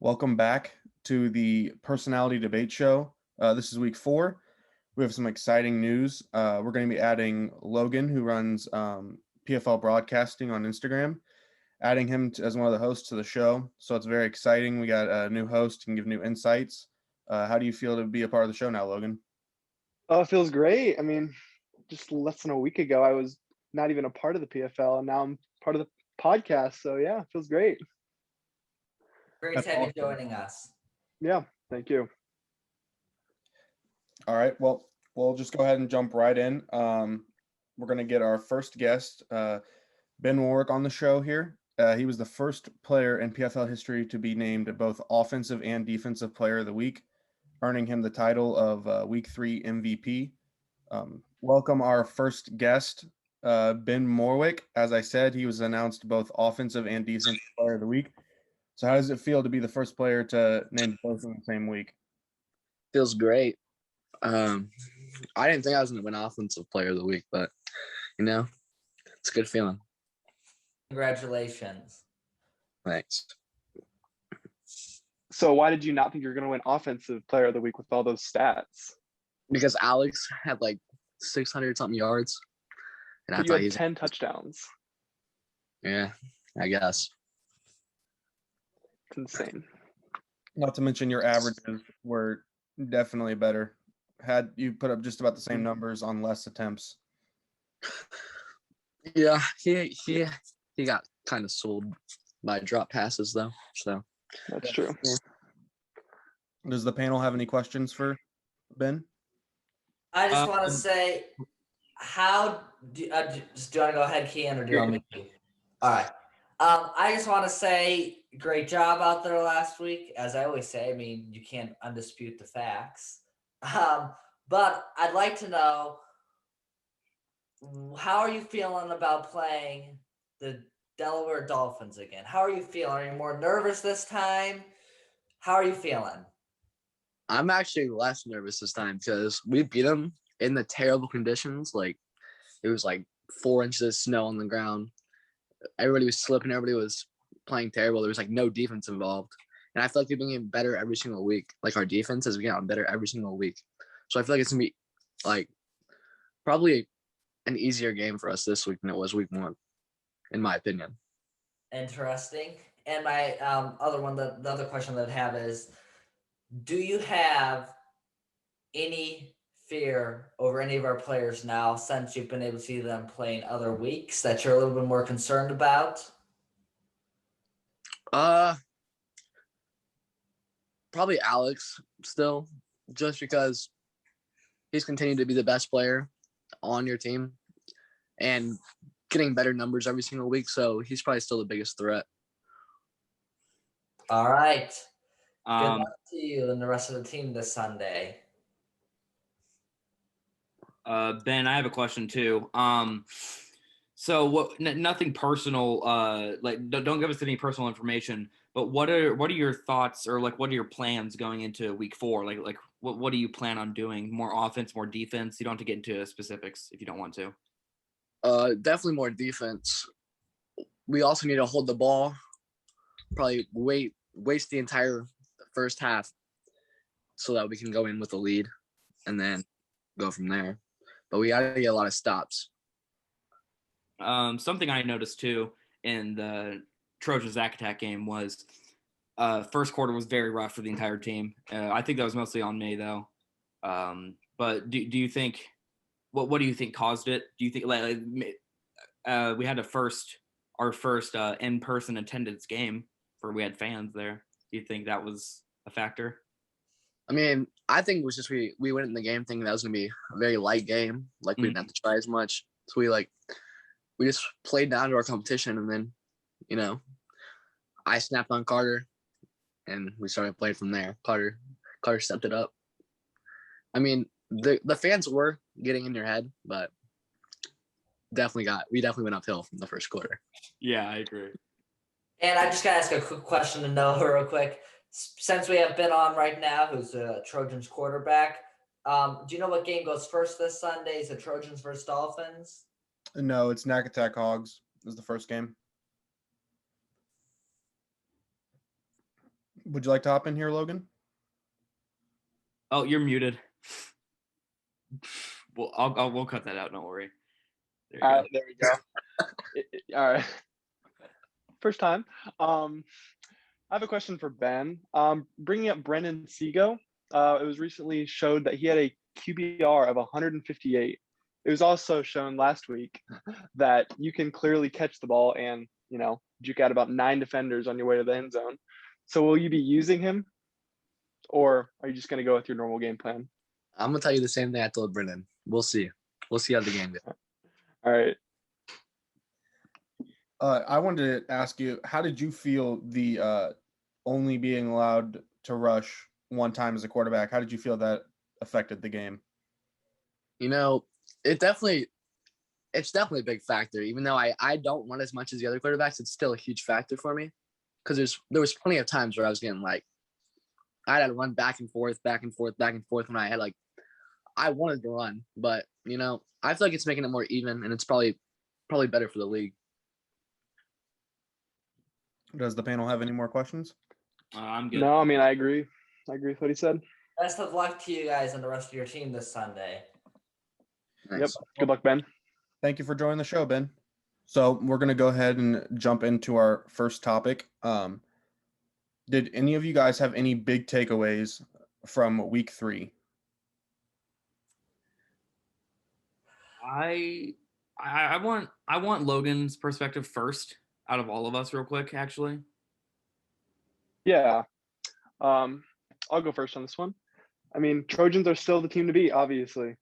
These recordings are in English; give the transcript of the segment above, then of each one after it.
Welcome back to the Personality Debate Show. This is week 4. We have some exciting news. We're going to be adding Logan, who runs PFL Broadcasting on Instagram, adding him as one of the hosts to the show. So it's very exciting. We got a new host who can give new insights. How do you feel to be a part of the show now, Logan? Oh, it feels great. I mean, just less than a week ago, I was not even a part of the PFL, and now I'm part of the podcast. So yeah, it feels great. Great That's to have you awesome. joining us. Yeah, thank you. All right. Well, we'll just go ahead and jump right in. We're going to get our first guest, Ben Morwick, on the show here. He was the first player in PFL history to be named both Offensive and Defensive Player of the Week, earning him the title of Week 3 MVP. Welcome our first guest, Ben Morwick. As I said, he was announced both Offensive and Defensive Player of the Week. So how does it feel to be the first player to name both in the same week? Feels great. I didn't think I was going to win Offensive Player of the Week, but, it's a good feeling. Congratulations. Thanks. So why did you not think you were going to win Offensive Player of the Week with all those stats? Because Alex had like 600-something yards. And But you had 10 touchdowns. Yeah, I guess. It's insane. Not to mention your averages were definitely better. Had you put up just about the same numbers on less attempts. Yeah, he got kind of sold by drop passes though. So That's true. Does the panel have any questions for Ben? I just want to say, how do you want to go ahead, Kian, or do you want me to? All right. I just want to say, great job out there last week. As I always say, I mean, you can't undispute the facts. But I'd like to know, how are you feeling about playing the Delaware Dolphins again? How are you feeling? Are you more nervous this time? How are you feeling? I'm actually less nervous this time because we beat them in the terrible conditions. Like it was like 4 inches of snow on the ground. Everybody was slipping. Everybody was playing terrible. There was like no defense involved. And I feel like we've been getting better every single week. Like our defense has been getting better every single week. So I feel like it's going to be like probably an easier game for us this week than it was week 1, in my opinion. Interesting. And my the other question that I have is, do you have any fear over any of our players now since you've been able to see them play in other weeks that you're a little bit more concerned about? Probably Alex still, just because he's continued to be the best player on your team and getting better numbers every single week. So he's probably still the biggest threat. All right. Good luck to you and the rest of the team this Sunday. Ben, I have a question too. So nothing personal. Don't give us any personal information. But what are your thoughts, or like what are your plans going into week 4? Like what do you plan on doing? More offense, more defense? You don't have to get into specifics if you don't want to. Definitely more defense. We also need to hold the ball. Probably waste the entire first half so that we can go in with a lead and then go from there. But we got to get a lot of stops. Something I noticed too in the Trojan Zack Attack game was first quarter was very rough for the entire team. I think that was mostly on me though. But do you think what do you think caused it? Do you think we had our first in-person attendance game where we had fans there? Do you think that was a factor? I mean, I think it was just we went in the game thinking that was going to be a very light game. Like we didn't have to try as much. So we just played down to our competition, and then, I snapped on Carter, and we started playing from there. Carter stepped it up. I mean, the fans were getting in your head, but we definitely went uphill from the first quarter. Yeah, I agree. And I just got to ask a quick question to Noah real quick. Since we have Ben on right now, who's a Trojans quarterback, do you know what game goes first this Sunday? Is it Trojans versus Dolphins? No, it's Knack Attack Hogs is the first game. Would you like to hop in here, Logan? Oh, you're muted. Well, we'll cut that out. Don't worry. There you go. There we go. All right. First time. I have a question for Ben. Bringing up Brendon Sego, it was recently showed that he had a QBR of 158. It was also shown last week that you can clearly catch the ball and, juke out about 9 defenders on your way to the end zone. So will you be using him, or are you just going to go with your normal game plan? I'm gonna tell you the same thing I told Brendon. We'll see. We'll see how the game goes. All right. I wanted to ask you, how did you feel the only being allowed to rush one time as a quarterback? How did you feel that affected the game? It's definitely a big factor. Even though I don't run as much as the other quarterbacks, it's still a huge factor for me. Because there was plenty of times where I was getting I had to run back and forth when I had I wanted to run, but I feel like it's making it more even, and it's probably better for the league. Does the panel have any more questions? I'm good. No, I mean, I agree. I agree with what he said. Best of luck to you guys and the rest of your team this Sunday. Nice. Yep. Good luck, Ben. Thank you for joining the show, Ben. So we're going to go ahead and jump into our first topic. Did any of you guys have any big takeaways from week 3? I want Logan's perspective first out of all of us real quick, actually. Yeah. I'll go first on this one. I mean, Trojans are still the team to beat, obviously.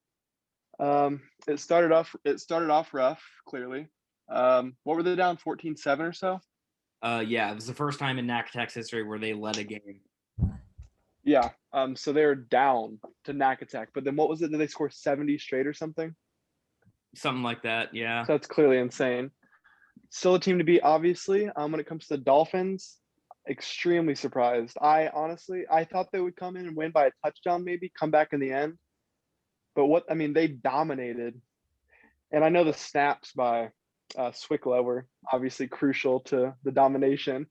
It started off rough, clearly. What were they down, 14-7 or so? Yeah, it was the first time in Nacatech's history where they led a game. Yeah. So they were down to Nacatech, but then what was it? Did they score 70 straight or something? Something like that, yeah. So that's clearly insane. Still a team to beat, obviously. When it comes to the Dolphins, extremely surprised. I thought they would come in and win by a touchdown, maybe come back in the end. But they dominated. And I know the snaps by Swicklow were obviously crucial to the domination.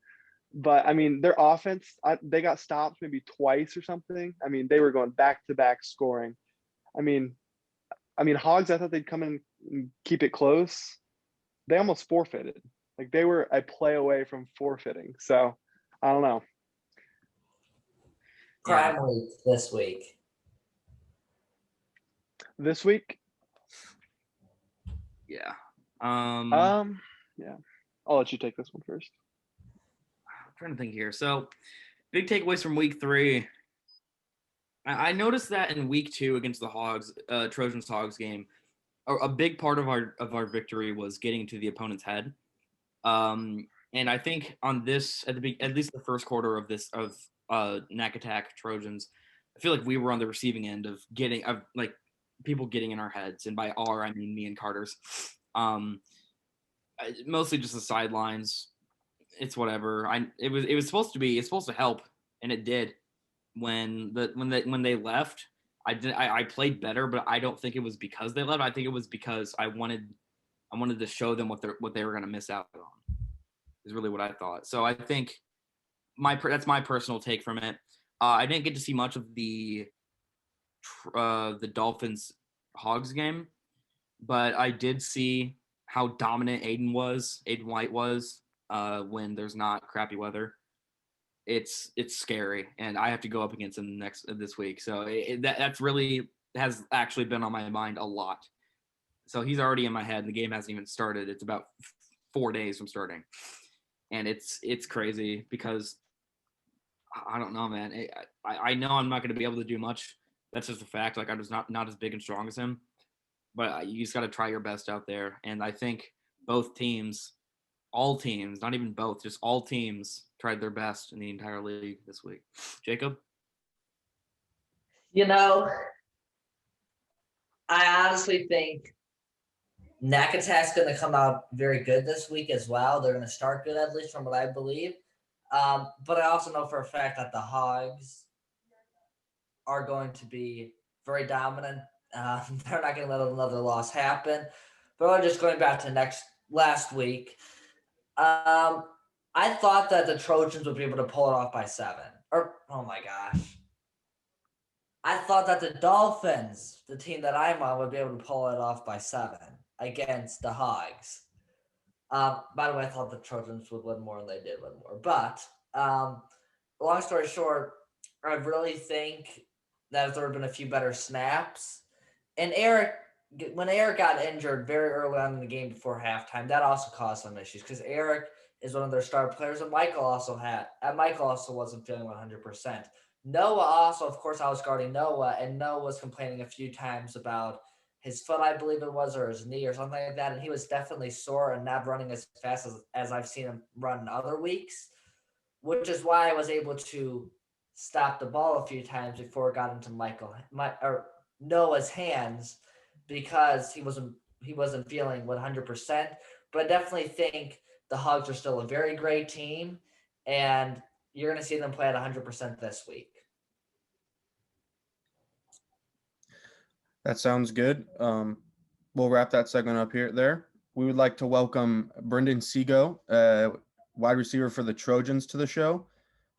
But, their offense, they got stopped maybe twice or something. They were going back-to-back scoring. Hogs, I thought they'd come in and keep it close. They almost forfeited. They were a play away from forfeiting. So, I don't know. Crime week this week. This week? Yeah. Yeah. I'll let you take this one first. I'm trying to think here. So, big takeaways from week 3. I noticed that in week 2 against the Hogs, Trojans Hogs game, a big part of our victory was getting to the opponent's head. And I think on this, at least the first quarter of Nacatech Trojans, I feel like we were on the receiving end of people getting in our heads, and by our I mean me and Carter's. Mostly just the sidelines. It's whatever. It's supposed to help, and it did. When they left, I played better, but I don't think it was because they left. I think it was because I wanted to show them what they were going to miss out on. Is really what I thought. So I think that's my personal take from it. I didn't get to see much of the Dolphins Hogs game, but I did see how dominant Aiden White was when there's not crappy weather. It's scary, and I have to go up against him this week. So that's really has actually been on my mind a lot. So he's already in my head, and the game hasn't even started. It's about 4 days from starting, and it's crazy because I don't know, man. I know I'm not going to be able to do much. That's just a fact. I'm just not as big and strong as him. But you just got to try your best out there, and I think both teams. All teams, not even both, just all teams tried their best in the entire league this week. Jacob? I honestly think Nacatech's going to come out very good this week as well. They're going to start good, at least from what I believe. But I also know for a fact that the Hogs are going to be very dominant. They're not going to let another loss happen. But I'm just going back to last week. I thought that the Trojans would be able to pull it off by 7. oh my gosh. I thought that the Dolphins, the team that I'm on, would be able to pull it off by 7 against the Hogs. By the way, I thought the Trojans would win more, and they did win more. But long story short, I really think that if there had been a few better snaps, and when Eric got injured very early on in the game before halftime, that also caused some issues because Eric is one of their star players, and Michael also wasn't feeling 100%. Noah also, of course, I was guarding Noah, and Noah was complaining a few times about his foot, I believe it was, or his knee or something like that, and he was definitely sore and not running as fast as I've seen him run in other weeks, which is why I was able to stop the ball a few times before it got into Noah's hands because he wasn't feeling 100%. But I definitely think the Hogs are still a very great team, and you're going to see them play at 100% this week. That sounds good. We'll wrap that segment up there. We would like to welcome Brendon Sego, wide receiver for the Trojans, to the show.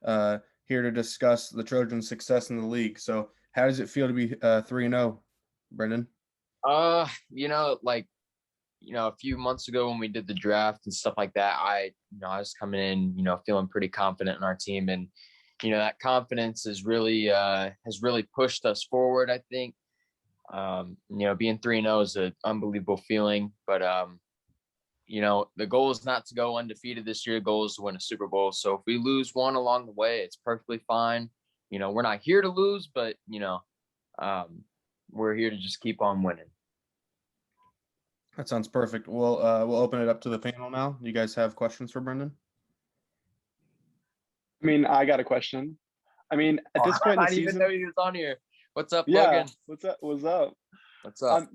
Here to discuss the Trojans' success in the league. So, how does it feel to be 3-0, Brendon? A few months ago when we did the draft and stuff like that, I was coming in, feeling pretty confident in our team, and that confidence has really pushed us forward. I think, being 3-0 is an unbelievable feeling, but the goal is not to go undefeated this year. The goal is to win a Super Bowl. So if we lose one along the way, it's perfectly fine. We're not here to lose, but we're here to just keep on winning. That sounds perfect. We'll open it up to the panel now. You guys have questions for Brendon? I mean, I got a question. I mean, at this point in the season, I didn't even know he was on here. What's up, yeah, Logan? what's up? What's up? What's up?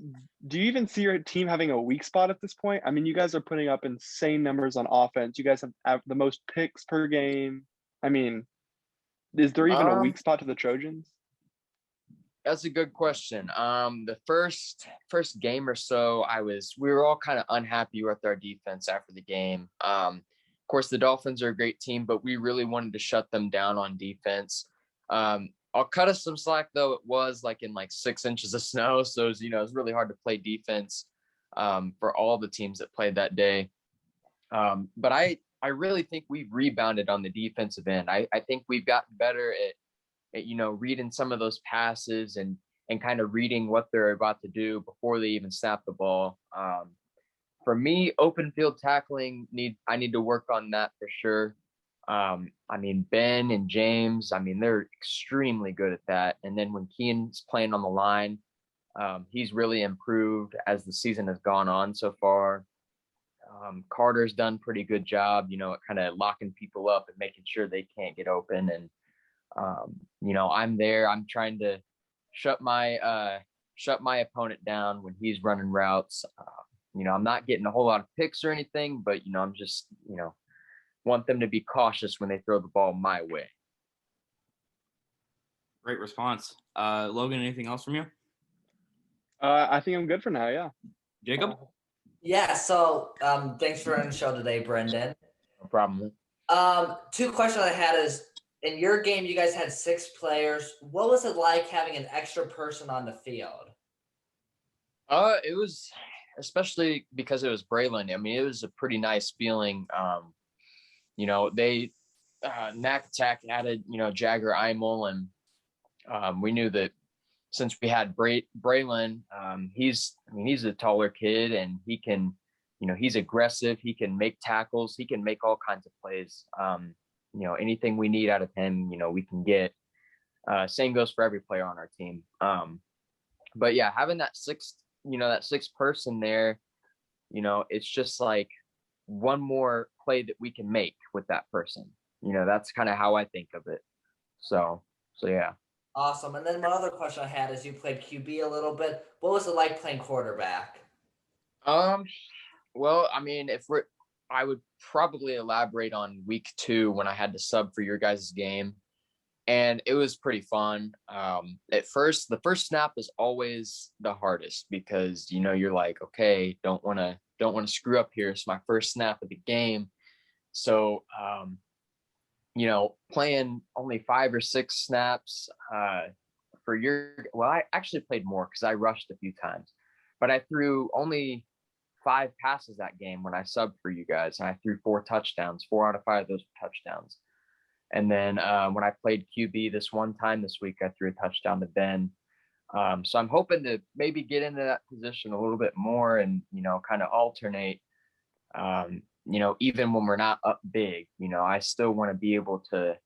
Do you even see your team having a weak spot at this point? I mean, you guys are putting up insane numbers on offense. You guys have the most picks per game. I mean, is there even a weak spot to the Trojans? That's a good question. The first game or so, we were all kind of unhappy with our defense after the game. Of course, the Dolphins are a great team, but we really wanted to shut them down on defense. I'll cut us some slack, though. It was in 6 inches of snow, so it was really hard to play defense for all the teams that played that day. But I really think we've rebounded on the defensive end. I think we've gotten better at reading some of those passes and kind of reading what they're about to do before they even snap the ball. For me, open field tackling, I need to work on that for sure. Ben and James, they're extremely good at that. And then when Kian's playing on the line, he's really improved as the season has gone on so far. Carter's done a pretty good job, at kind of locking people up and making sure they can't get open. And I'm there. I'm trying to shut my opponent down when he's running routes. I'm not getting a whole lot of picks or anything, but I'm just want them to be cautious when they throw the ball my way. Great response. Logan, anything else from you? I think I'm good for now. Yeah. Jacob? Yeah. So thanks for on the show today, Brendon. No problem. 2 questions I had is, in your game, you guys had 6 players. What was it like having an extra person on the field? It was, especially because it was Braylon. It was a pretty nice feeling. They Knack Attack added, Jagger Imel, and we knew that since we had Braylon, he's a taller kid, and he can, he's aggressive. He can make tackles. He can make all kinds of plays. Anything we need out of him, we can get. Same goes for every player on our team. But yeah, having that sixth person there, it's just like one more play that we can make with that person. That's kind of how I think of it. So yeah. Awesome. And then one other question I had is, you played QB a little bit. What was it like playing quarterback? Well, I would probably elaborate on week 2 when I had to sub for your guys' game, and it was pretty fun. At first, the first snap is always the hardest because you're like, okay, don't want to screw up here. It's my first snap of the game, so playing only 5 or 6 snaps I actually played more because I rushed a few times, but I threw only 5 passes that game when I subbed for you guys, and I threw 4 touchdowns. 4 out of 5 of those were touchdowns. And then when I played QB this one time this week, I threw a touchdown to Ben. So I'm hoping to maybe get into that position a little bit more and, kind of alternate, even when we're not up big. I still want to be able to,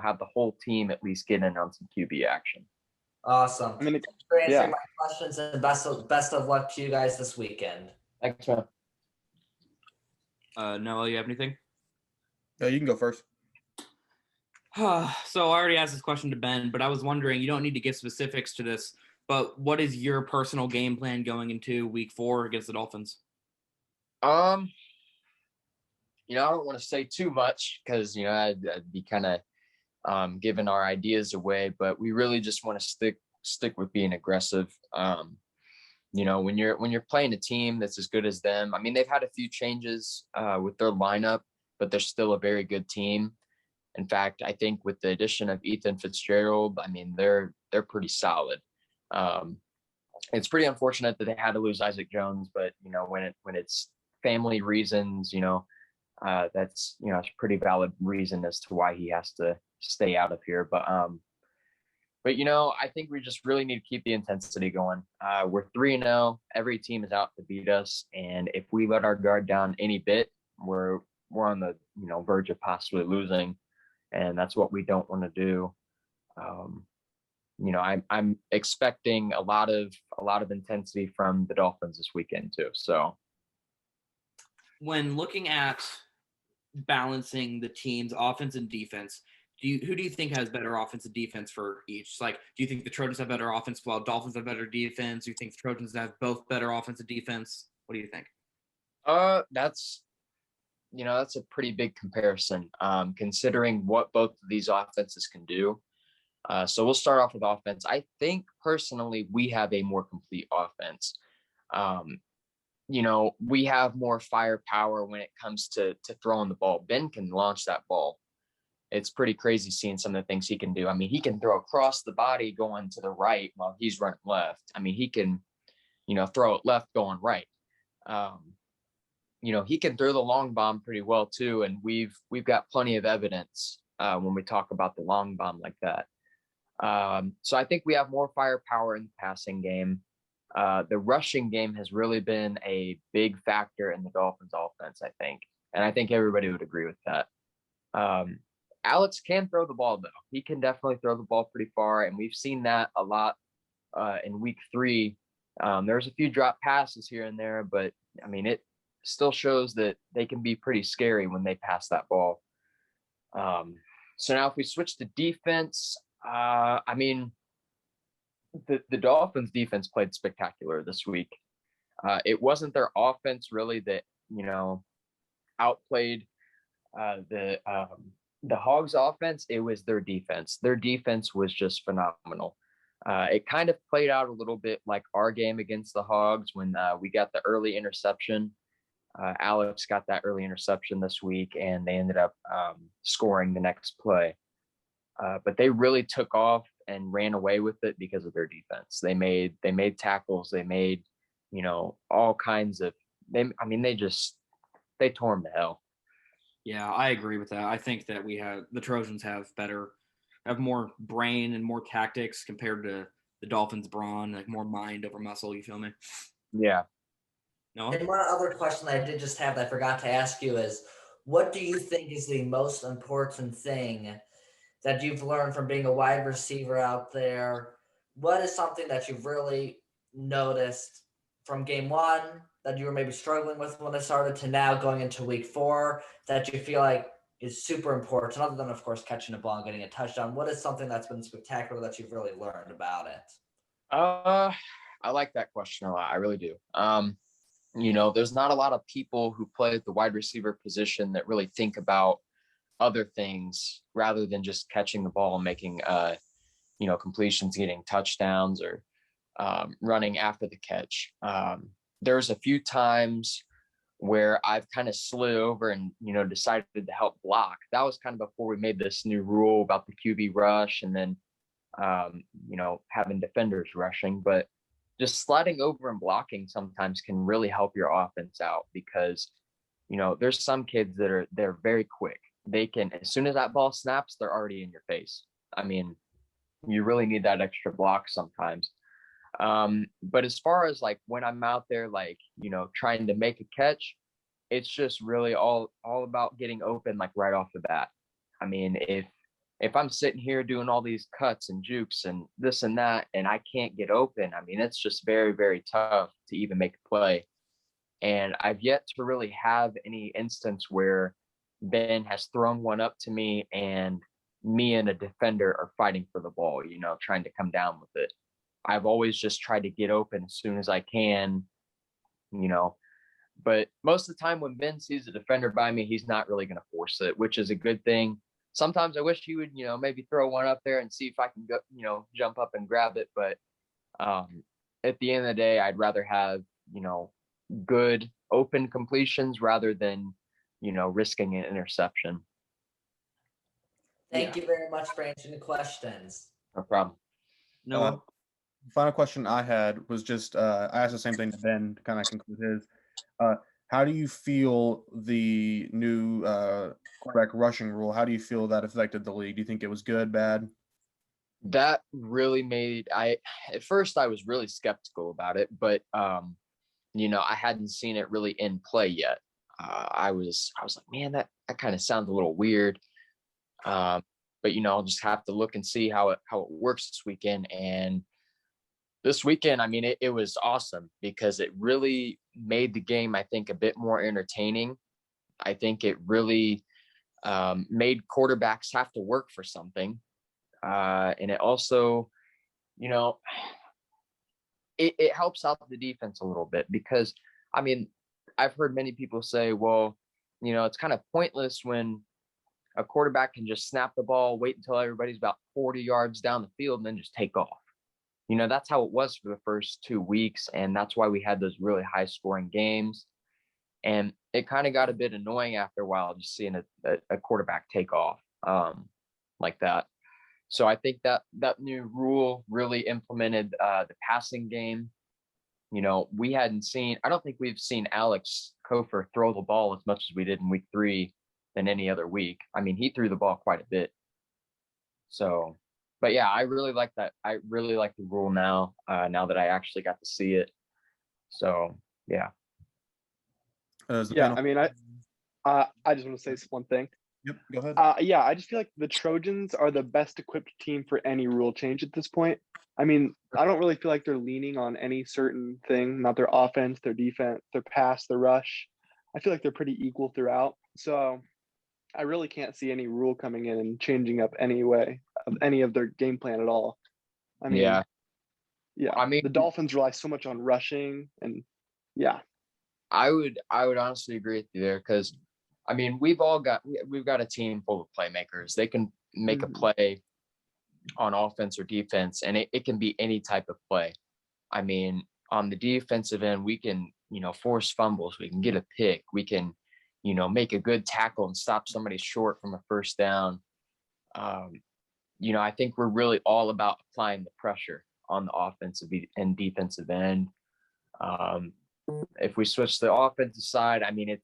have the whole team at least get in on some QB action. Awesome. I mean, Thanks for answering yeah. my questions, and best of luck to you guys this weekend. Thanks, man. Noah, you have anything? You can go first. So I already asked this question to Ben, but I was wondering, you don't need to give specifics to this, but what is your personal game plan going into week 4 against the Dolphins? I don't want to say too much because, I'd be kind of giving our ideas away, but we really just want to stick with being aggressive. When you're playing a team that's as good as them, I mean, they've had a few changes with their lineup, but they're still a very good team. In fact, I think with the addition of Ethan Fitzgerald, I mean, they're pretty solid. It's pretty unfortunate that they had to lose Isaac Jones, but when it's family reasons, that's it's a pretty valid reason as to why he has to stay out of here. But I think we just really need to keep the intensity going. We're 3-0. Every team is out to beat us, and if we let our guard down any bit, we're on the verge of possibly losing, and that's what we don't want to do. I'm expecting a lot of intensity from the Dolphins this weekend too. So, when looking at balancing the team's offense and defense, who do you think has better offense and defense for each? Like, do you think the Trojans have better offense while Dolphins have better defense? Do you think the Trojans have both better offense and defense? What do you think? That's a pretty big comparison, considering what both of these offenses can do. So we'll start off with offense. I think personally we have a more complete offense. We have more firepower when it comes to throwing the ball. Ben can launch that ball. It's pretty crazy seeing some of the things he can do. I mean, he can throw across the body going to the right while he's running left. I mean, he can, throw it left going right. He can throw the long bomb pretty well too. And we've got plenty of evidence when we talk about the long bomb like that. So I think we have more firepower in the passing game. The rushing game has really been a big factor in the Dolphins offense, I think. And I think everybody would agree with that. Alex can throw the ball, though. He can definitely throw the ball pretty far, and we've seen that a lot in week 3. There's a few drop passes here and there, but, I mean, it still shows that they can be pretty scary when they pass that ball. So now if we switch to defense, the Dolphins defense played spectacular this week. It wasn't their offense really that, outplayed the Hogs offense. It was their defense. Their defense was just phenomenal. It kind of played out a little bit like our game against the Hogs when we got the early interception. Alex got that early interception this week, and they ended up scoring the next play. But they really took off and ran away with it because of their defense. They made tackles. They made, all kinds of. They tore them to hell. Yeah, I agree with that. I think that the Trojans have more brain and more tactics compared to the Dolphins' brawn, like more mind over muscle. You feel me? Yeah. No. And one other question that I did just have that I forgot to ask you is, what do you think is the most important thing that you've learned from being a wide receiver out there? What is something that you've really noticed from game 1 that you were maybe struggling with when it started to now going into week 4 that you feel like is super important, other than, of course, catching a ball and getting a touchdown? What is something that's been spectacular that you've really learned about it? I like that question a lot. I really do. There's not a lot of people who play at the wide receiver position that really think about other things rather than just catching the ball and making, completions, getting touchdowns, or running after the catch. There's a few times where I've kind of slid over and, decided to help block. That was kind of before we made this new rule about the QB rush and then, having defenders rushing. But just sliding over and blocking sometimes can really help your offense out because, there's some kids they're very quick. They can, as soon as that ball snaps, they're already in your face. I mean, you really need that extra block sometimes. But as far as like when I'm out there, like, trying to make a catch, it's just really all about getting open, like right off the bat. I mean, if I'm sitting here doing all these cuts and jukes and this and that, and I can't get open, I mean, it's just very, very tough to even make a play. And I've yet to really have any instance where Ben has thrown one up to me and me and a defender are fighting for the ball, trying to come down with it. I've always just tried to get open as soon as I can, but most of the time when Ben sees a defender by me, he's not really going to force it, which is a good thing. Sometimes I wish he would, maybe throw one up there and see if I can go, jump up and grab it. But at the end of the day, I'd rather have, good open completions rather than, risking an interception. Thank you very much for answering the questions. No problem. No. Final question I had was just I asked the same thing to Ben to kind of conclude his. How do you feel the new quarterback rushing rule? How do you feel that affected the league? Do you think it was good, bad? That really at first I was really skeptical about it, but I hadn't seen it really in play yet. I was like, man, that kind of sounds a little weird. But I'll just have to look and see how it works this weekend. And this weekend, I mean, it was awesome because it really made the game, I think, a bit more entertaining. I think it really made quarterbacks have to work for something. And it also, it helps out the defense a little bit because, I mean, I've heard many people say, well, it's kind of pointless when a quarterback can just snap the ball, wait until everybody's about 40 yards down the field and then just take off. That's how it was for the first 2 weeks. And that's why we had those really high scoring games. And it kind of got a bit annoying after a while, just seeing a quarterback take off like that. So I think that new rule really implemented the passing game. We hadn't seen, I don't think we've seen Alex Kofor throw the ball as much as we did in week 3 than any other week. I mean, he threw the ball quite a bit. So, but yeah, I really like that. I really like the rule now that I actually got to see it. So, yeah. I mean, I just want to say one thing. Yep, go ahead. I just feel like the Trojans are the best equipped team for any rule change at this point. I mean, I don't really feel like they're leaning on any certain thing, not their offense, their defense, their pass, their rush. I feel like they're pretty equal throughout. So I really can't see any rule coming in and changing up any way of any of their game plan at all. I mean, yeah. I mean, the Dolphins rely so much on rushing and I would honestly agree with you there because, I mean, we've got a team full of playmakers. They can make a play on offense or defense, and it can be any type of play. I mean, on the defensive end, we can, force fumbles. We can get a pick. We can, make a good tackle and stop somebody short from a first down. I think we're really all about applying the pressure on the offensive and defensive end. If we switch the offensive side, I mean,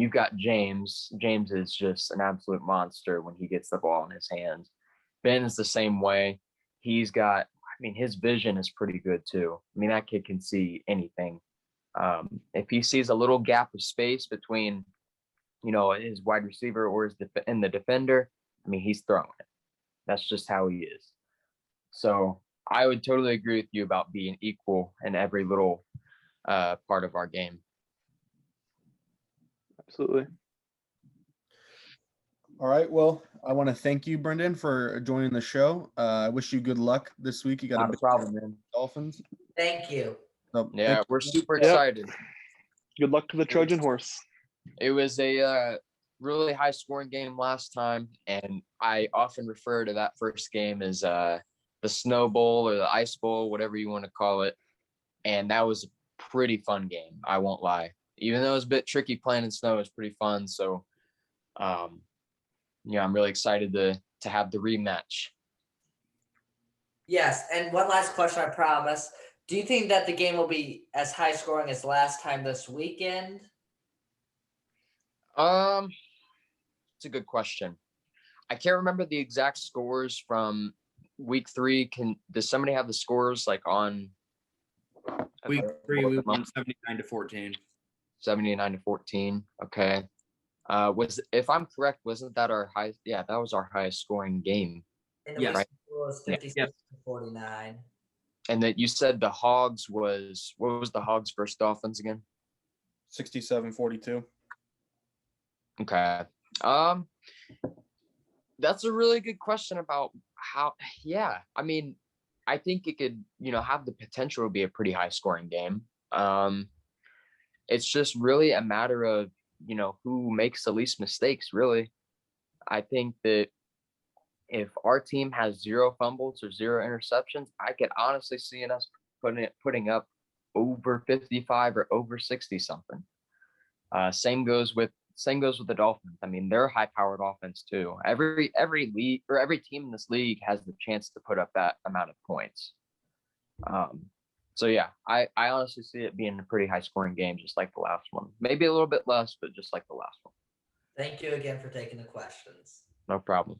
you've got James. James is just an absolute monster when he gets the ball in his hands. Ben is the same way. His vision is pretty good too. I mean, that kid can see anything. If he sees a little gap of space between, his wide receiver or the defender, I mean, he's throwing it. That's just how he is. So I would totally agree with you about being equal in every little part of our game. Absolutely. All right. Well, I want to thank you, Brendon, for joining the show. I wish you good luck this week. You got Not a problem, man. Dolphins. Thank you. So, yeah, we're super excited. Good luck to the Trojan horse. It was a really high scoring game last time, and I often refer to that first game as the Snow Bowl or the Ice Bowl, whatever you want to call it. And that was a pretty fun game. I won't lie. Even though it was a bit tricky playing in snow, it was pretty fun. So, yeah, I'm really excited to have the rematch. Yes, and one last question, I promise. Do you think that the game will be as high scoring as last time this weekend? It's a good question. I can't remember the exact scores from week 3. Does somebody have the scores like on Week 3 we won 79-14. 79-14? Okay. If I'm correct, wasn't that our highest? Yeah, that was our highest scoring game. And the Yes. week before was 56-49. And that you said the Hogs what was the Hogs versus Dolphins again? 67-42. Okay. That's a really good question about how. Yeah, I mean, I think it could, have the potential to be a pretty high scoring game. It's just really a matter of, who makes the least mistakes, really. I think that if our team has 0 fumbles or 0 interceptions, I could honestly see us putting up over 55 or over 60 something. Same goes with the Dolphins. I mean, they're a high-powered offense too. Every league or every team in this league has the chance to put up that amount of points. So yeah, I honestly see it being a pretty high-scoring game, just like the last one. Maybe a little bit less, but just like the last one. Thank you again for taking the questions. No problem.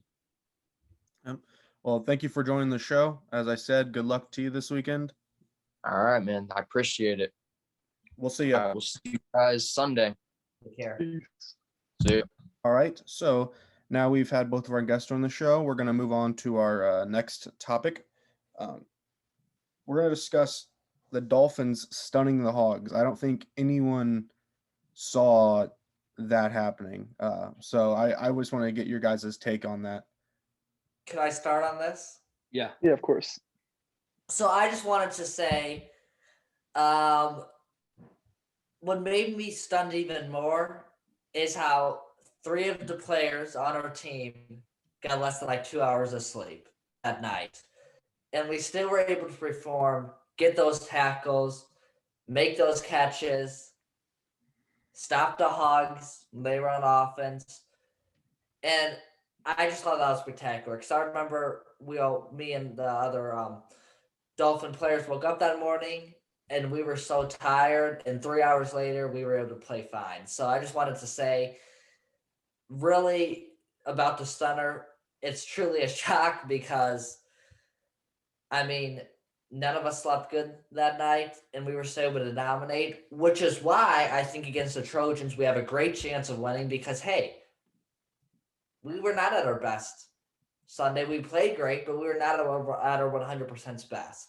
Yep. Well, thank you for joining the show. As I said, good luck to you this weekend. All right, man. I appreciate it. We'll see you. We'll see you guys Sunday. Take care. See you. All right. So now we've had both of our guests on the show. We're going to move on to our next topic. We're going to discuss the Dolphins stunning the Hogs. I don't think anyone saw that happening. So I just want to get your guys' take on that. Can I start on this? Yeah. Yeah, of course. So I just wanted to say, what made me stunned even more is how 3 of the players on our team got less than 2 hours of sleep at night. And we still were able to perform, get those tackles, make those catches, stop the Hogs when they were on offense. And I just thought that was spectacular because I remember me and the other Dolphin players woke up that morning and we were so tired, and 3 hours later we were able to play fine. So I just wanted to say, really about the stunner, it's truly a shock because, none of us slept good that night, and we were still able to dominate, which is why I think against the Trojans we have a great chance of winning because, hey, we were not at our best Sunday. We played great, but we were not at our 100% best.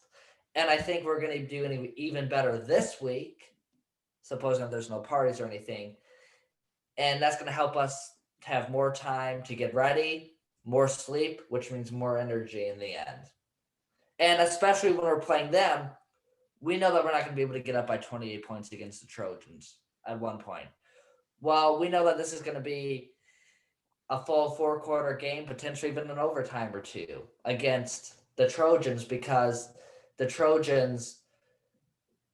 And I think we're going to do even better this week, supposing there's no parties or anything. And that's going to help us to have more time to get ready, more sleep, which means more energy in the end. And especially when we're playing them, we know that we're not going to be able to get up by 28 points against the Trojans at one point. Well, we know that this is going to be a full 4-quarter game, potentially even an overtime or 2 against the Trojans, because the Trojans,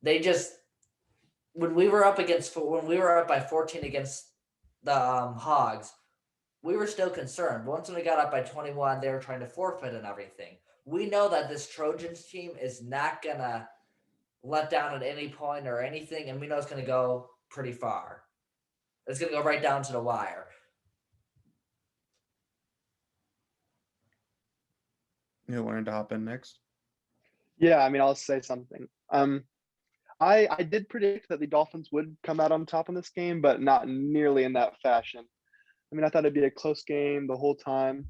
when we were up by 14 against the Hogs, we were still concerned. Once we got up by 21, they were trying to forfeit and everything. We know that this Trojans team is not going to let down at any point or anything, and we know it's going to go pretty far. It's going to go right down to the wire. You wanted to hop in next? Yeah, I'll say something. I did predict that the Dolphins would come out on top in this game, but not nearly in that fashion. I thought it'd be a close game the whole time.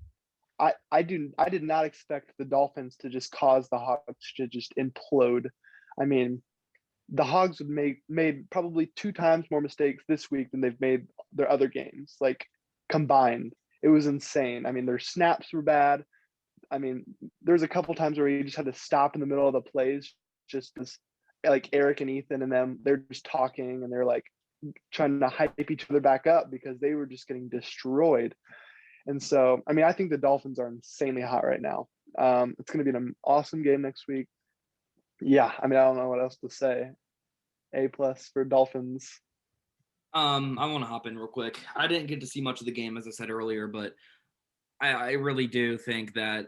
I did not expect the Dolphins to just cause the Hogs to just implode. The Hogs would made probably 2 times more mistakes this week than they've made their other games, combined. It was insane. Their snaps were bad. There's a couple times where you just had to stop in the middle of the plays, just as Eric and Ethan and them, they're just talking and they're trying to hype each other back up because they were just getting destroyed. And so, I think the Dolphins are insanely hot right now. It's going to be an awesome game next week. Yeah, I don't know what else to say. A+ for Dolphins. I want to hop in real quick. I didn't get to see much of the game, as I said earlier, but I really do think that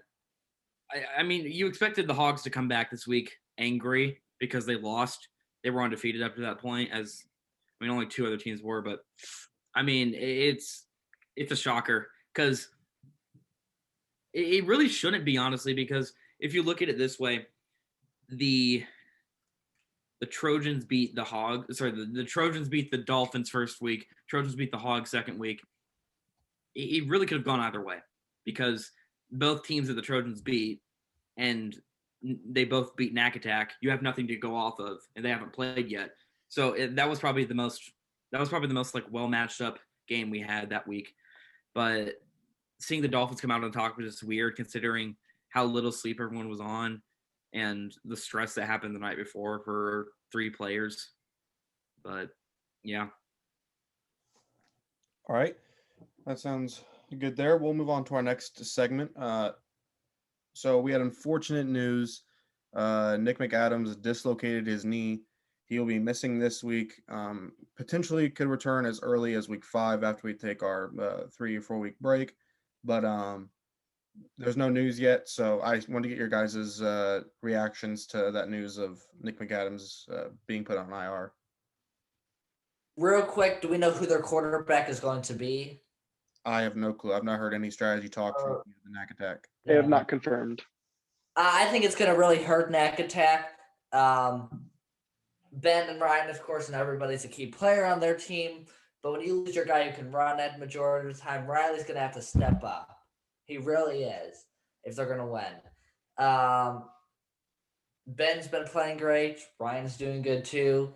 I mean, you expected the Hogs to come back this week angry because they lost. They were undefeated up to that point, as I mean, only 2 other teams were, but I mean, it's a shocker because it really shouldn't be, honestly, because if you look at it this way, the Trojans beat the Trojans beat the Dolphins first week. Trojans beat the Hogs second week. It really could have gone either way because both teams that the Trojans beat and they both beat Knack Attack. You have nothing to go off of, and they haven't played yet. So that was probably the most like well matched up game we had that week. But seeing the Dolphins come out on top was just weird, considering how little sleep everyone was on and the stress that happened the night before for 3 players. But yeah. All right. That sounds good there. We'll move on to our next segment. So we had unfortunate news. Nick McAdams dislocated his knee. He'll be missing this week. Potentially could return as early as week 5 after we take our 3 or 4 week break. But there's no news yet. So I want to get your guys' reactions to that news of Nick McAdams being put on IR. Real quick, do we know who their quarterback is going to be? I have no clue. I've not heard any strategy talk from the Knack Attack. They have not confirmed. I think it's going to really hurt Knack Attack. Ben and Ryan, of course, and everybody's a key player on their team. But when you lose your guy who can run at majority of the time, Riley's going to have to step up. He really is, if they're going to win. Ben's been playing great. Ryan's doing good too.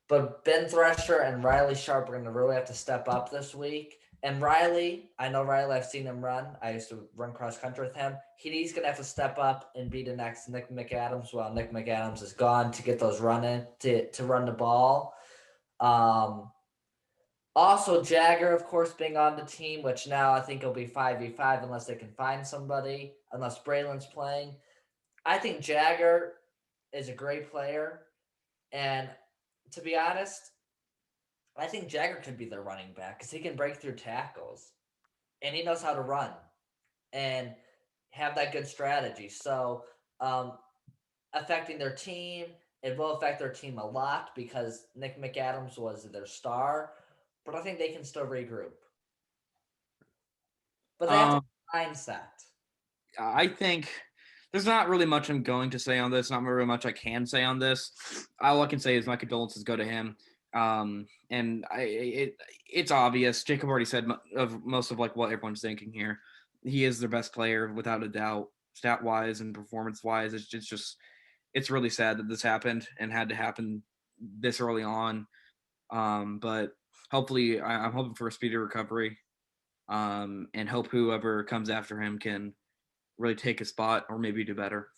But Ben Thresher and Riley Sharp are going to really have to step up this week. And Riley, I know Riley, I've seen him run. I used to run cross country with him. He's going to have to step up and be the next Nick McAdams while Nick McAdams is gone to get those running, to run the ball. Also, Jagger, of course, being on the team, which now I think it'll be 5v5 unless they can find somebody, unless Braylon's playing. I think Jagger is a great player. And to be honest, I think Jagger could be their running back because he can break through tackles and he knows how to run and have that good strategy. So affecting their team, it will affect their team a lot because Nick McAdams was their star, but I think they can still regroup. But they have to mindset. I think there's not really much I'm going to say on this, not very much I can say on this. All I can say is my condolences go to him. And it's obvious. Jacob already said of most of like what everyone's thinking here. He is their best player without a doubt, stat wise and performance wise. It's really sad that this happened and had to happen this early on. But hopefully, I'm hoping for a speedy recovery. And hope whoever comes after him can really take a spot or maybe do better.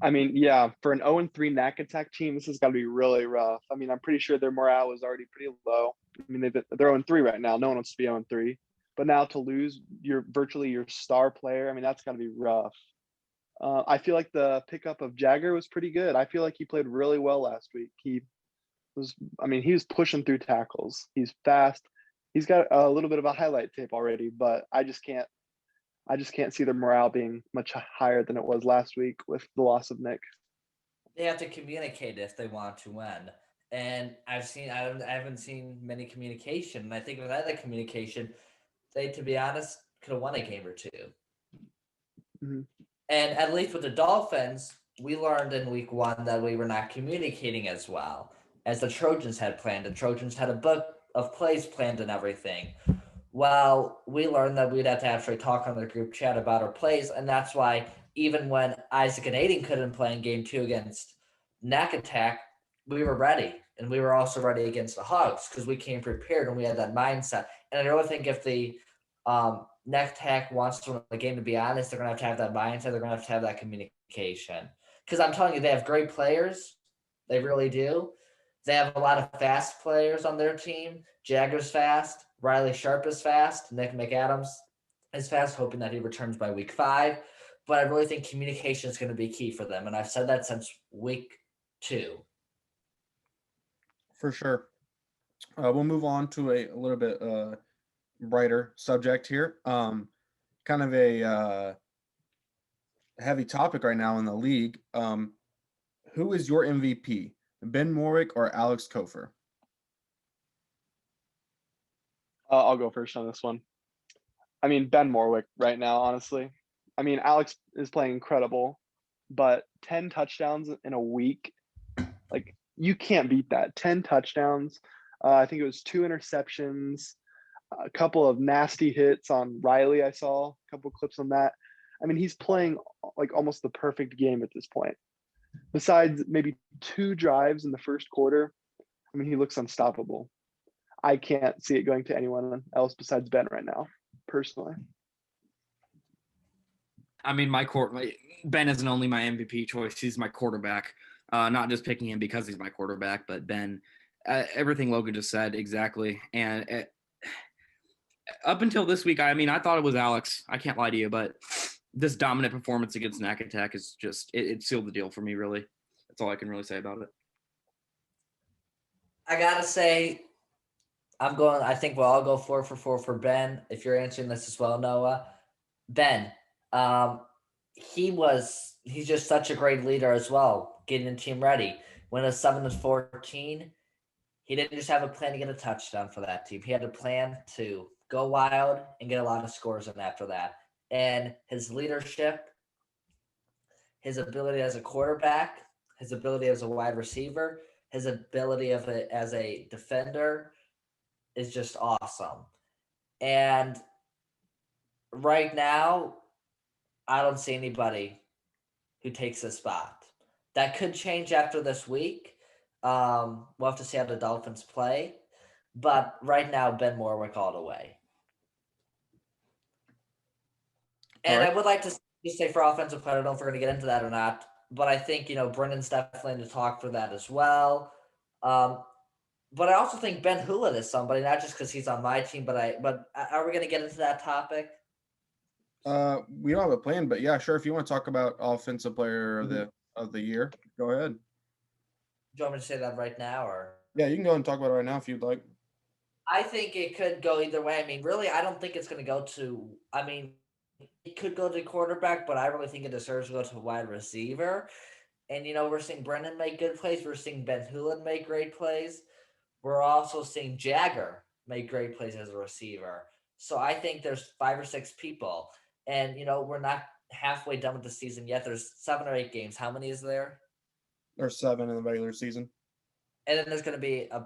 I mean, yeah, for an 0-3 Knack Attack team, this has got to be really rough. I mean, I'm pretty sure their morale is already pretty low. I mean, they're 0-3 right now. No one wants to be 0-3. But now to lose virtually your star player, I mean, that's got to be rough. I feel like the pickup of Jagger was pretty good. I feel like he played really well last week. He was pushing through tackles. He's fast. He's got a little bit of a highlight tape already, but I just can't see their morale being much higher than it was last week with the loss of Nick. They have to communicate if they want to win. And I haven't seen many communication. And I think without that communication, they, to be honest, could have won a game or two. Mm-hmm. And at least with the Dolphins, we learned in week 1 that we were not communicating as well as the Trojans had planned. The Trojans had a book of plays planned and everything. Well, we learned that we'd have to actually talk on the group chat about our plays, and that's why even when Isaac and Aiden couldn't play in game 2 against Knack Attack, we were ready, and we were also ready against the Hogs because we came prepared and we had that mindset. And I really think if the Knack Attack wants to win the game, to be honest, they're going to have that mindset. They're going to have that communication. Because I'm telling you, they have great players. They really do. They have a lot of fast players on their team. Jagger's fast. Riley Sharp is fast. Nick McAdams is fast, hoping that he returns by week 5. but I really think communication is going to be key for them. And I've said that since week 2. For sure. We'll move on to a little bit brighter subject here. Kind of a heavy topic right now in the league. Who is your MVP, Ben Morwick or Alex Kofer? I'll go first on this one. I mean, Ben Morwick right now, honestly. I mean, Alex is playing incredible, but 10 touchdowns in a week, like you can't beat that. 10 touchdowns. I think it was 2 interceptions, a couple of nasty hits on Riley. I saw a couple clips on that. I mean, he's playing like almost the perfect game at this point. Besides maybe 2 drives in the first quarter, I mean, he looks unstoppable. I can't see it going to anyone else besides Ben right now, personally. I mean, Ben isn't only my MVP choice. He's my quarterback. Not just picking him because he's my quarterback, but Ben, everything Logan just said exactly. And up until this week, I mean, I thought it was Alex. I can't lie to you, but this dominant performance against Knack Attack is just, it sealed the deal for me, really. That's all I can really say about it. I got to say, I think we'll all go 4 for 4 for Ben. If you're answering this as well, Noah. Ben, he's just such a great leader as well, getting the team ready. When it was 7-14, he didn't just have a plan to get a touchdown for that team. He had a plan to go wild and get a lot of scores in after that. And his leadership, his ability as a quarterback, his ability as a wide receiver, his ability as a defender is just awesome. And right now, I don't see anybody who takes his spot. That could change after this week. We'll have to see how the Dolphins play. But right now, Ben Morwick all the way. And Right. I would like to just say for offensive player, I don't know if we're going to get into that or not. But I think, Brendon's definitely in the talk for that as well. But I also think Ben Hewlett is somebody, not just because he's on my team, but are we going to get into that topic? We don't have a plan, but yeah, sure. If you want to talk about offensive player of the year, go ahead. Do you want me to say that right now, or? Yeah, you can go ahead and talk about it right now if you'd like. I think it could go either way. I mean, really, I don't think it's going to go to. I mean, it could go to quarterback, but I really think it deserves to go to wide receiver. And we're seeing Brendon make good plays. We're seeing Ben Hewlett make great plays. We're also seeing Jagger make great plays as a receiver. So I think there's 5 or 6 people. And, we're not halfway done with the season yet. There's 7 or 8 games. How many is there? There's 7 in the regular season. And then there's going to be a 2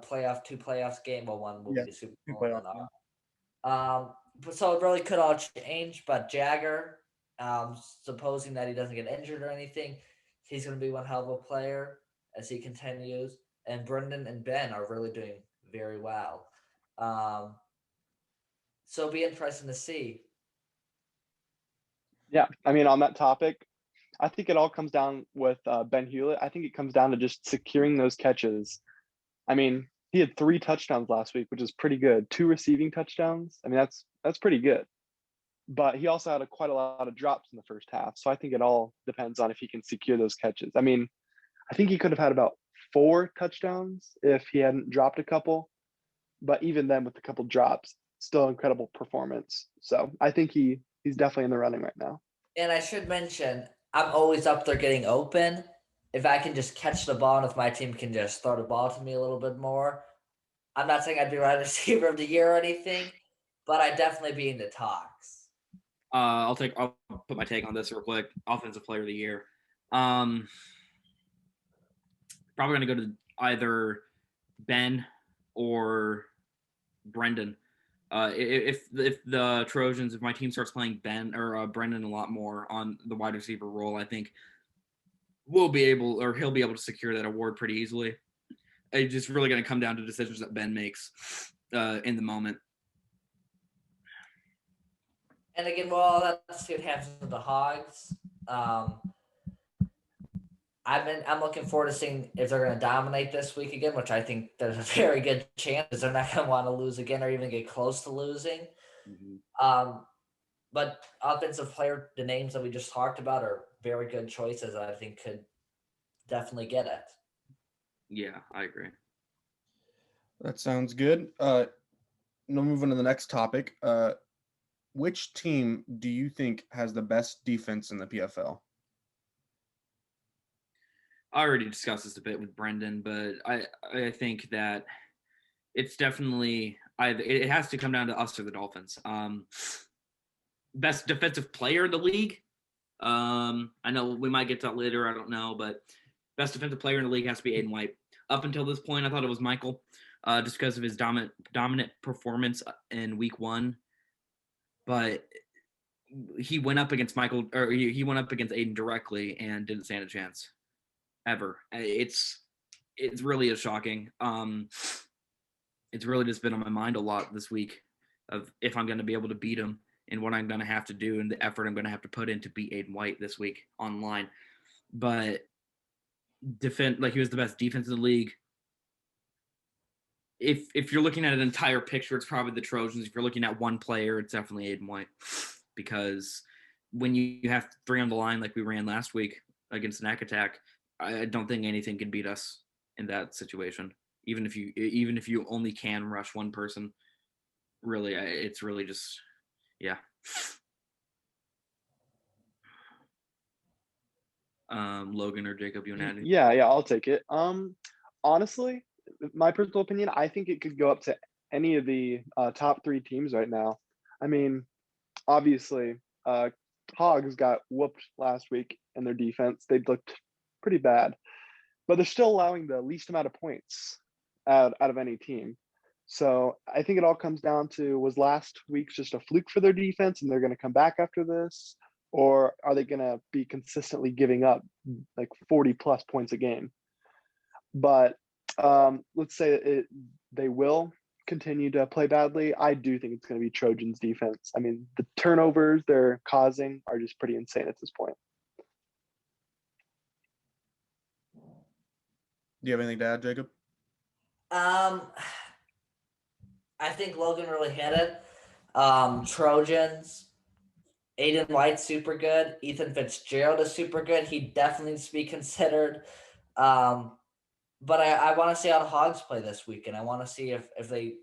playoffs game. Well, one will be the Super Bowl. So it really could all change. But Jagger, supposing that he doesn't get injured or anything, he's going to be one hell of a player as he continues. And Brendon and Ben are really doing very well. So it'll be interesting to see. Yeah, I mean, on that topic, I think it all comes down with Ben Hewlett. I think it comes down to just securing those catches. I mean, he had 3 touchdowns last week, which is pretty good. 2 receiving touchdowns. I mean, that's pretty good. But he also had quite a lot of drops in the first half. So I think it all depends on if he can secure those catches. I mean, I think he could have had about 4 touchdowns if he hadn't dropped a couple. But even then, with a couple drops, still incredible performance. So I think he's definitely in the running right now. And I should mention, I'm always up there getting open. If I can just catch the ball and if my team can just throw the ball to me a little bit more, I'm not saying I'd be wide receiver of the year or anything, but I'd definitely be in the talks. I'll put my take on this real quick. Offensive player of the year. Probably going to go to either Ben or Brendon. If the Trojans, if my team starts playing Ben or Brendon a lot more on the wide receiver role, I think he'll be able to secure that award pretty easily. It's just really going to come down to decisions that Ben makes in the moment. And again, well, let's see what happens with the Hogs. I'm looking forward to seeing if they're going to dominate this week again, which I think there's a very good chance they're not going to want to lose again or even get close to losing. Mm-hmm. but offensive player, the names that we just talked about are very good choices that I think could definitely get it. Yeah, I agree. That sounds good. Now moving to the next topic. Which team do you think has the best defense in the PFL? I already discussed this a bit with Brendon, but I think that it's definitely it has to come down to us or the Dolphins. Best defensive player in the league. I know we might get to that later. I don't know, but best defensive player in the league has to be Aiden White. Up until this point, I thought it was Michael, just because of his dominant performance in Week 1. But he went up against Michael, or he went up against Aiden directly and didn't stand a chance ever. It's really is shocking. It's really just been on my mind a lot this week of if I'm going to be able to beat him and what I'm going to have to do and the effort I'm going to have to put in to beat Aiden White this week online. But he was the best defense in the league. If you're looking at an entire picture, it's probably the Trojans. If you're looking at one player, it's definitely Aiden White, because when you have 3 on the line like we ran last week against an attack, I don't think anything can beat us in that situation. Even if you only can rush one person, really, it's really just, yeah. Logan or Jacob, you and Andy? Yeah, I'll take it. Honestly, my personal opinion, I think it could go up to any of the top 3 teams right now. I mean, obviously, Hogs got whooped last week in their defense. They looked pretty bad, but they're still allowing the least amount of points out of any team. So I think it all comes down to, was last week just a fluke for their defense and they're going to come back after this? Or are they going to be consistently giving up like 40 plus points a game? But let's say they will continue to play badly. I do think it's going to be Trojans defense. I mean, the turnovers they're causing are just pretty insane at this point. Do you have anything to add, Jacob? I think Logan really hit it. Trojans, Aiden White's super good. Ethan Fitzgerald is super good. He definitely needs to be considered. But I want to see how the Hogs play this week, and I want to see if they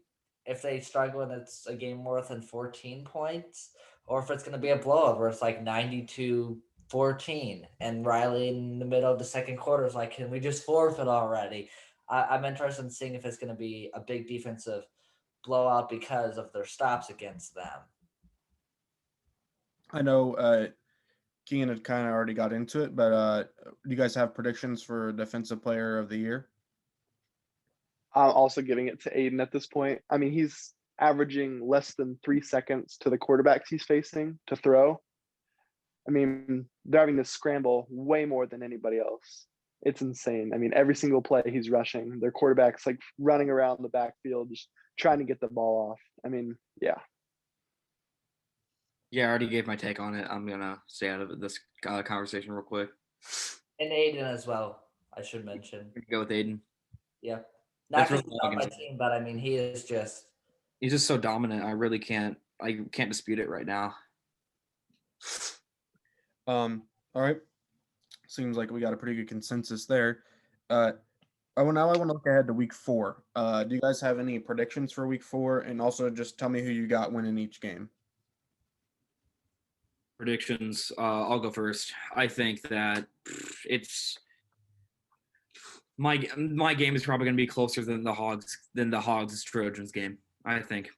struggle and it's a game more than 14 points, or if it's going to be a blowout where it's like 92-14, and Riley in the middle of the second quarter is like, can we just forfeit already? I'm interested in seeing if it's going to be a big defensive blowout because of their stops against them. I know Kian had kind of already got into it, but do you guys have predictions for Defensive Player of the Year? I'm also giving it to Aiden at this point. I mean, he's averaging less than 3 seconds to the quarterbacks he's facing to throw. I mean, they're having to scramble way more than anybody else. It's insane. I mean, every single play he's rushing, their quarterback's like running around the backfield, just trying to get the ball off. I mean, yeah. Yeah, I already gave my take on it. I'm going to stay out of this conversation real quick. And Aiden as well, I should mention. Go with Aiden. Yeah. Not That's because he's on my team, but I mean, he's just so dominant. I really can't dispute it right now. All right. Seems like we got a pretty good consensus there. Now I want to look ahead to week 4. Do you guys have any predictions for week 4? And also just tell me who you got winning each game. Predictions. I'll go first. I think that it's my game is probably going to be closer than the Hogs Trojans game. I think.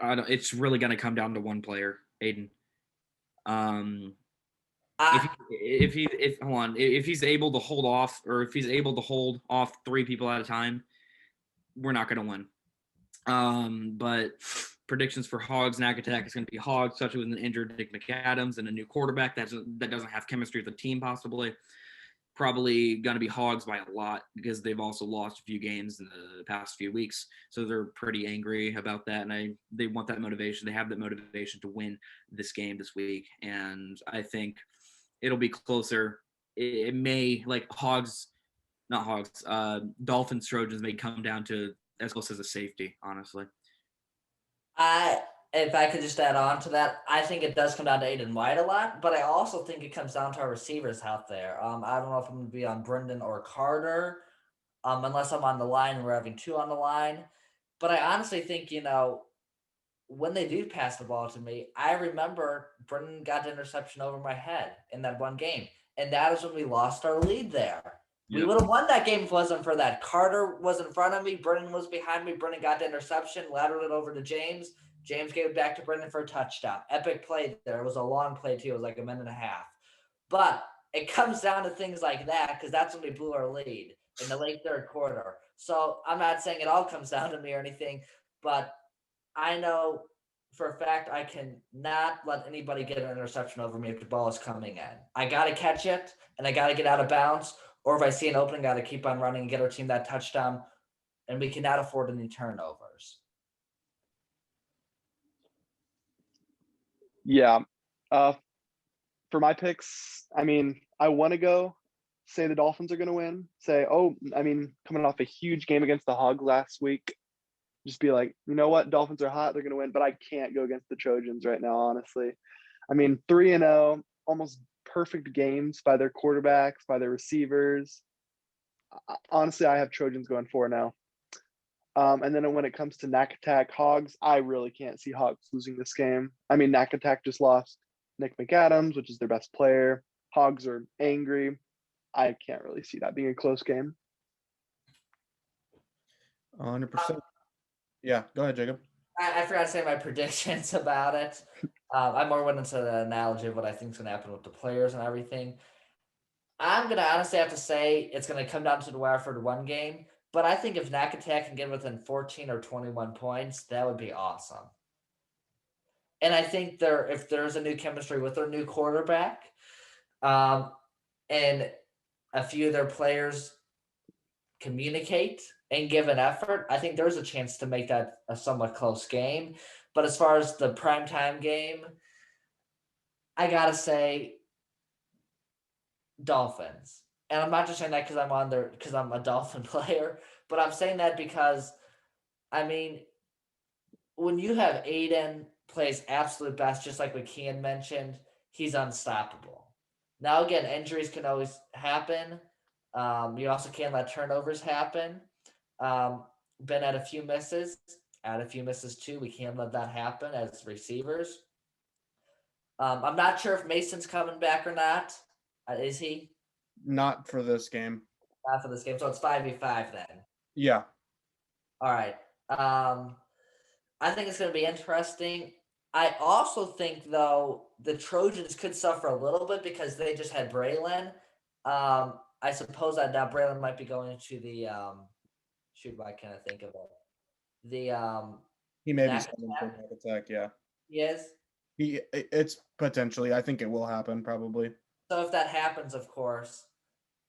It's really going to come down to one player, Aiden. If he's able to hold off, or if he's able to hold off 3 people at a time, we're not going to win. But predictions for Hogs and Attack is going to be Hogs, especially with an injured Nick McAdams and a new quarterback that doesn't have chemistry with the team, possibly. Probably going to be Hogs by a lot, because they've also lost a few games in the past few weeks. So they're pretty angry about that. And they want that motivation. They have that motivation to win this game this week. And I think it'll be closer. It may, like Dolphins Trojans may come down to as close as a safety, honestly. if I could just add on to that, I think it does come down to Aiden White a lot, but I also think it comes down to our receivers out there. I don't know if I'm going to be on Brendon or Carter, unless I'm on the line and we're having two on the line. But I honestly think, when they do pass the ball to me, I remember Brendon got the interception over my head in that one game. And that is when we lost our lead there. We would have won that game if it wasn't for that. Carter was in front of me. Brendon was behind me. Brendon got the interception, lateraled it over to James. James gave it back to Brendon for a touchdown. Epic play there. It was a long play, too. It was like a minute and a half. But it comes down to things like that because that's when we blew our lead in the late third quarter. So I'm not saying it all comes down to me or anything, but I know for a fact I can not let anybody get an interception over me if the ball is coming in. I got to catch it, and I got to get out of bounds. Or if I see an opening, got to keep on running and get our team that touchdown. And we cannot afford any turnovers. Yeah. For my picks, I mean, I want to go say the Dolphins are going to win. Coming off a huge game against the Hogs last week, just be like, you know what? Dolphins are hot. They're going to win. But I can't go against the Trojans right now, honestly. 3-0, almost perfect games by their quarterbacks, by their receivers. Honestly, I have Trojans going 4-0. And then when it comes to Knack Attack Hogs, I really can't see Hogs losing this game. Knack Attack just lost Nick McAdams, which is their best player. Hogs are angry. I can't really see that being a close game. 100%. Yeah, go ahead, Jacob. I forgot to say my predictions about it. I more went into the analogy of what I think is going to happen with the players and everything. I'm going to honestly have to say it's going to come down to the wire for the one game. But I think if Knack Attack can get within 14 or 21 points, that would be awesome. And I think if there's a new chemistry with their new quarterback, and a few of their players communicate and give an effort, I think there's a chance to make that a somewhat close game. But as far as the primetime game, I gotta say Dolphins. And I'm not just saying that because I'm a Dolphin player, but I'm saying that because, when you have Aiden plays absolute best, just like what Kian mentioned, he's unstoppable. Now, again, injuries can always happen. You also can't let turnovers happen. Ben had a few misses. Add a few misses too. We can't let that happen as receivers. I'm not sure if Mason's coming back or not. Is he? Not for this game. Not for this game. So it's 5v5 then. Yeah. All right. I think it's going to be interesting. I also think, though, the Trojans could suffer a little bit because they just had Braylon. I suppose that now Braylon might be going to the why can't I think of it? He may be Knack sending for Knack Attack, yeah. Yes. It's potentially. I think it will happen probably. So if that happens, of course,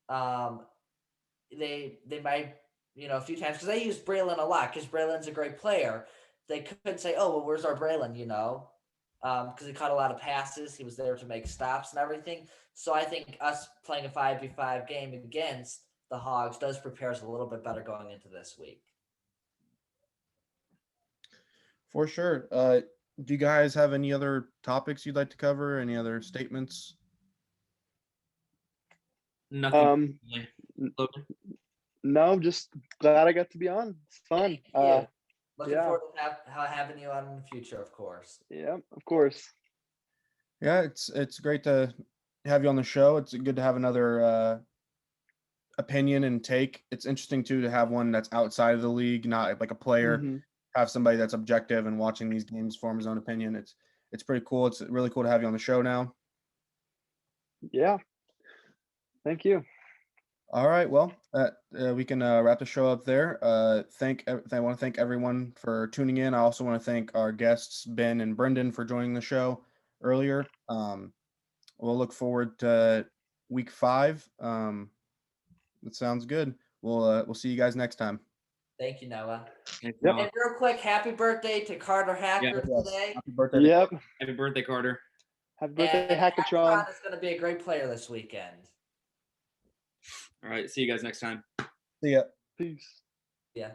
they might, a few times, because they use Braylon a lot because Braylon's a great player. They could say, oh, well, where's our Braylon, because he caught a lot of passes. He was there to make stops and everything. So I think us playing a 5v5 game against the Hogs does prepare us a little bit better going into this week. For sure. Do you guys have any other topics you'd like to cover? Any other statements? Nothing. No, just glad I got to be on. It's fun. Looking forward to having you on in the future, of course. Yeah, of course. Yeah, it's great to have you on the show. It's good to have another opinion and take. It's interesting too to have one that's outside of the league, not like a player. Mm-hmm. Have somebody that's objective and watching these games form his own opinion. It's pretty cool. It's really cool to have you on the show now. Yeah. Thank you. All right. Well, we can wrap the show up there. I want to thank everyone for tuning in. I also want to thank our guests, Ben and Brendon, for joining the show earlier. We'll look forward to week 5. That sounds good. We'll see you guys next time. Thank you, Noah. Yep. And real quick, happy birthday to Carter Hacker today. Happy birthday. Yep. Happy birthday, Carter. Happy birthday, And Hackatron. is going to be a great player this weekend. All right. See you guys next time. See ya. Peace. Yeah.